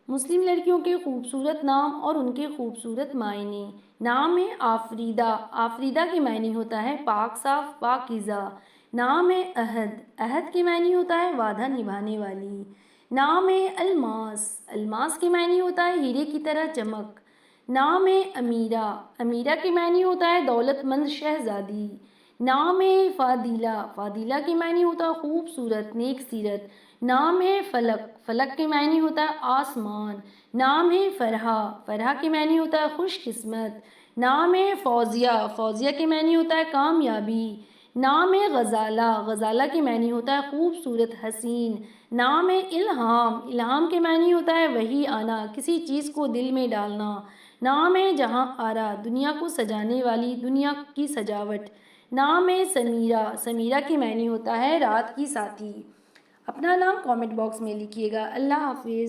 मुस्लिम लड़कियों के खूबसूरत नाम और उनके खूबसूरत मायने। नाम है आफरीदा। आफरीदा के मायने होता है पाक साफ पाकीज़ा। नाम है अहद। अहद के मायने होता है वादा निभाने वाली। नाम है अलमास। अलमास के मायने होता है हीरे की तरह चमक। नाम है अमीरा। अमीरा के मायने होता है दौलतमंद शहजादी। नाम है फ़ादिला। फ़ादिला के मायने होता है खूबसूरत नेक सीरत। नाम है फ़लक। फ़लक के मायने होता है आसमान। नाम है फ़रहा। फ़रहा के मायने होता है खुशकिस्मत। नाम है फ़ौज़िया। फ़ौज़िया के मायने होता है कामयाबी। नाम है गज़ाला। गज़ाला के मायने होता है खूबसूरत हसीन। नाम है इल्हाम। इल्हाम के मायने होता है वही आना किसी चीज़ को दिल में डालना। नाम है जहाँ आरा। दुनिया को सजाने वाली दुनिया की सजावट। नाम है समीरा। समीरा के मायने होता है रात की साथी। अपना नाम कमेंट बॉक्स में लिखिएगा। अल्लाह हाफिज़।